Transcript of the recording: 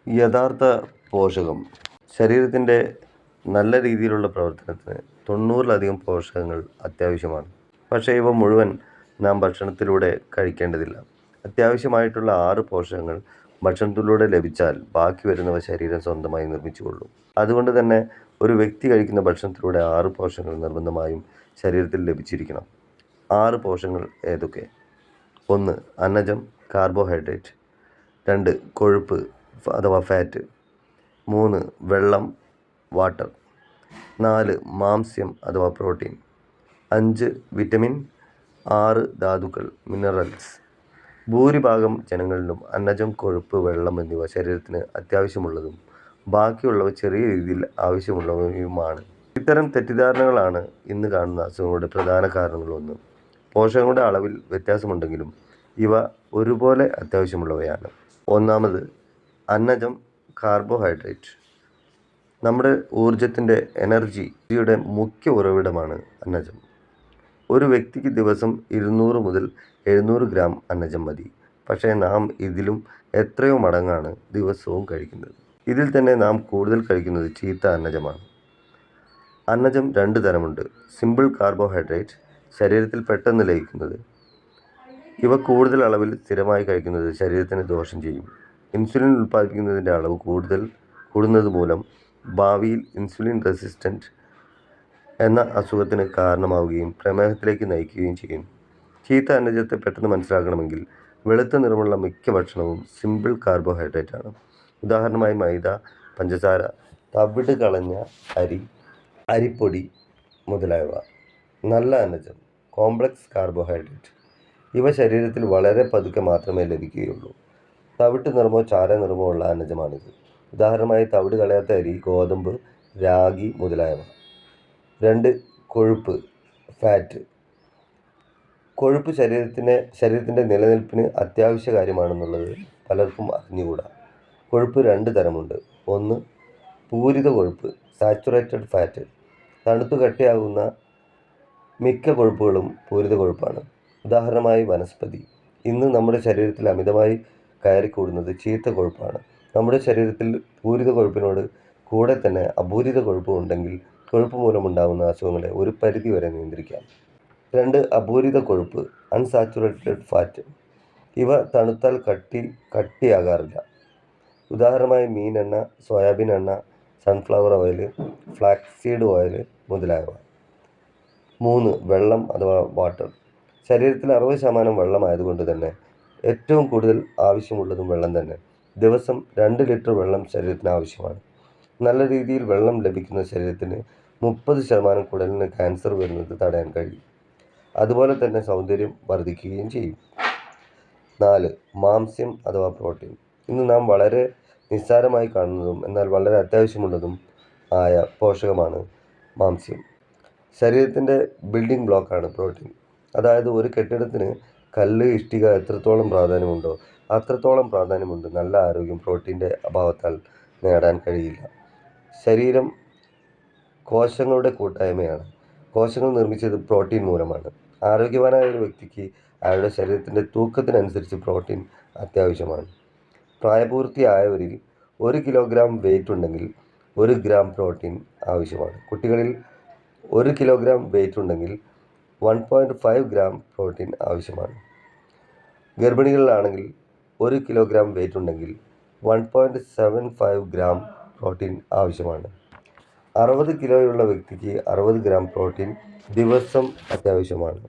യഥാർത്ഥ പോഷകം ശരീരത്തിൻ്റെ നല്ല രീതിയിലുള്ള പ്രവർത്തനത്തിന് 90-ലധികം പോഷകങ്ങൾ അത്യാവശ്യമാണ്. പക്ഷേ ഇവ മുഴുവൻ നാം ഭക്ഷണത്തിലൂടെ കഴിക്കേണ്ടതില്ല. അത്യാവശ്യമായിട്ടുള്ള 6 പോഷകങ്ങൾ ഭക്ഷണത്തിലൂടെ ലഭിച്ചാൽ ബാക്കി വരുന്നവ ശരീരം സ്വന്തമായി നിർമ്മിച്ചുകൊള്ളും. അതുകൊണ്ട് തന്നെ ഒരു വ്യക്തി കഴിക്കുന്ന ഭക്ഷണത്തിലൂടെ 6 പോഷകങ്ങൾ നിർബന്ധമായും ശരീരത്തിൽ ലഭിച്ചിരിക്കണം. 6 പോഷകങ്ങൾ ഏതൊക്കെ? 1. അന്നജം കാർബോഹൈഡ്രേറ്റ്. 2. കൊഴുപ്പ് അഥവാ ഫാറ്റ്. 3. വെള്ളം വാട്ടർ. 4. മാംസ്യം അഥവാ പ്രോട്ടീൻ. 5. വിറ്റമിൻ. 6. ധാതുക്കൾ മിനറൽസ്. ഭൂരിഭാഗം ജനങ്ങളിലും അന്നജം, കൊഴുപ്പ്, വെള്ളം എന്നിവ ശരീരത്തിന് അത്യാവശ്യമുള്ളതും ബാക്കിയുള്ളവ ചെറിയ രീതിയിൽ ആവശ്യമുള്ളവയുമാണ്. ഇത്തരം തെറ്റിദ്ധാരണകളാണ് ഇന്ന് കാണുന്ന അസുഖങ്ങളുടെ പ്രധാന കാരണങ്ങളൊന്ന്. പോഷകങ്ങളുടെ അളവിൽ വ്യത്യാസമുണ്ടെങ്കിലും ഇവ ഒരുപോലെ അത്യാവശ്യമുള്ളവയാണ്. ഒന്നാമത് അന്നജം കാർബോഹൈഡ്രേറ്റ്. നമ്മുടെ ഊർജത്തിൻ്റെ എനർജിയുടെ മുഖ്യ ഉറവിടമാണ് അന്നജം. ഒരു വ്യക്തിക്ക് ദിവസം 200 മുതൽ 700 ഗ്രാം അന്നജം മതി. പക്ഷേ നാം ഇതിലും എത്രയോ മടങ്ങാണ് ദിവസവും കഴിക്കുന്നത്. ഇതിൽ തന്നെ നാം കൂടുതൽ കഴിക്കുന്നത് ചീത്ത അന്നജമാണ്. അന്നജം 2 തരമുണ്ട്. സിമ്പിൾ കാർബോഹൈഡ്രേറ്റ്, ശരീരത്തിൽ പെട്ടെന്ന് ലയിക്കുന്നത്. ഇവ കൂടുതൽ അളവിൽ സ്ഥിരമായി കഴിക്കുന്നത് ശരീരത്തിന് ദോഷം ചെയ്യും. ഇൻസുലിൻ ഉൽപ്പാദിപ്പിക്കുന്നതിൻ്റെ അളവ് കൂടുന്നത് മൂലം ഭാവിയിൽ ഇൻസുലിൻ റെസിസ്റ്റൻറ്റ് എന്ന അസുഖത്തിന് കാരണമാവുകയും പ്രമേഹത്തിലേക്ക് നയിക്കുകയും ചെയ്യും. ചീത്ത അന്നജത്തെ പെട്ടെന്ന് മനസ്സിലാക്കണമെങ്കിൽ വെളുത്ത നിറമുള്ള മിക്ക ഭക്ഷണവും സിമ്പിൾ കാർബോഹൈഡ്രേറ്റ് ആണ്. ഉദാഹരണമായി മൈദ, പഞ്ചസാര, തവിട് കളഞ്ഞ അരി, അരിപ്പൊടി മുതലായവ. നല്ല അന്നജം കോംപ്ലക്സ് കാർബോഹൈഡ്രേറ്റ്. ഇവ ശരീരത്തിൽ വളരെ പതുക്കെ മാത്രമേ ലഭിക്കുകയുള്ളൂ. തവിട്ട് നിറമോ ചാര നിറമോ ഉള്ള അന്നജമാണിത്. ഉദാഹരണമായി തവിട് കളയാത്ത അരി, ഗോതമ്പ്, രാഗി മുതലായവ. 2. കൊഴുപ്പ് ഫാറ്റ്. കൊഴുപ്പ് ശരീരത്തിൻ്റെ നിലനിൽപ്പിന് അത്യാവശ്യ കാര്യമാണെന്നുള്ളത് പലർക്കും അറിഞ്ഞുകൂടാ. കൊഴുപ്പ് 2 തരമുണ്ട്. 1. പൂരിത കൊഴുപ്പ് സാച്ചുറേറ്റഡ് ഫാറ്റ്. തണുത്തു കട്ടിയാകുന്ന മിക്ക കൊഴുപ്പുകളും പൂരിത കൊഴുപ്പാണ്. ഉദാഹരണമായി വനസ്പതി. ഇന്ന് നമ്മുടെ ശരീരത്തിൽ അമിതമായി കയറിക്കൂടുന്നത് ചീത്ത കൊഴുപ്പാണ്. നമ്മുടെ ശരീരത്തിൽ പൂരിത കൊഴുപ്പിനോട് കൂടെ തന്നെ അപൂരിത കൊഴുപ്പ് ഉണ്ടെങ്കിൽ കൊഴുപ്പ് മൂലമുണ്ടാകുന്ന അസുഖങ്ങളെ ഒരു പരിധി വരെ നിയന്ത്രിക്കാം. 2. അപൂരിത കൊഴുപ്പ് അൺസാച്ചുറേറ്റഡ് ഫാറ്റ്. ഇവ തണുത്താൽ കട്ടിയാകാറില്ല. ഉദാഹരണമായി മീനെണ്ണ, സോയാബീൻ എണ്ണ, സൺഫ്ലവർ ഓയിൽ, ഫ്ലാക്സീഡ് ഓയിൽ മുതലായവ. 3. വെള്ളം അഥവാ വാട്ടർ. ശരീരത്തിൽ 60% വെള്ളമായതുകൊണ്ട് തന്നെ ഏറ്റവും കൂടുതൽ ആവശ്യമുള്ളതും വെള്ളം തന്നെ. ദിവസം 2 ലിറ്റർ വെള്ളം ശരീരത്തിന് ആവശ്യമാണ്. നല്ല രീതിയിൽ വെള്ളം ലഭിക്കുന്ന ശരീരത്തിന് 30% കുടലിന് ക്യാൻസർ വരുന്നത് തടയാൻ കഴിയും. അതുപോലെ തന്നെ സൗന്ദര്യം വർദ്ധിക്കുകയും ചെയ്യും. 4. മാംസ്യം അഥവാ പ്രോട്ടീൻ. ഇന്ന് നാം വളരെ നിസ്സാരമായി കാണുന്നതും എന്നാൽ വളരെ അത്യാവശ്യമുള്ളതും ആയ പോഷകമാണ് മാംസ്യം. ശരീരത്തിൻ്റെ ബിൽഡിംഗ് ബ്ലോക്കാണ് പ്രോട്ടീൻ. അതായത് ഒരു കെട്ടിടത്തിന് കല്ല്, ഇഷ്ടിക എത്രത്തോളം പ്രാധാന്യമുണ്ടോ അത്രത്തോളം പ്രാധാന്യമുണ്ട് നല്ല ആരോഗ്യം പ്രോട്ടീൻ്റെ അഭാവത്താൽ നേടാൻ കഴിയില്ല. ശരീരം കോശങ്ങളുടെ കൂട്ടായ്മയാണ്. കോശങ്ങൾ നിർമ്മിച്ചത് പ്രോട്ടീൻ മൂലമാണ്. ആരോഗ്യവാനായ ഒരു വ്യക്തിക്ക് അയാളുടെ ശരീരത്തിൻ്റെ തൂക്കത്തിനനുസരിച്ച് പ്രോട്ടീൻ അത്യാവശ്യമാണ്. പ്രായപൂർത്തിയായവരിൽ 1 കിലോഗ്രാം വെയിറ്റ് ഉണ്ടെങ്കിൽ 1 ഗ്രാം പ്രോട്ടീൻ ആവശ്യമാണ്. കുട്ടികളിൽ 1 കിലോഗ്രാം വെയിറ്റ് ഉണ്ടെങ്കിൽ 1.5 ഗ്രാം പ്രോട്ടീൻ ആവശ്യമാണ്. ഗർഭിണികളിലാണെങ്കിൽ 1 കിലോഗ്രാം വെയിറ്റ് ഉണ്ടെങ്കിൽ 1.75 ഗ്രാം പ്രോട്ടീൻ ആവശ്യമാണ്. 60 കിലോയുള്ള വ്യക്തിക്ക് 60 ഗ്രാം പ്രോട്ടീൻ ദിവസം അത്യാവശ്യമാണ്.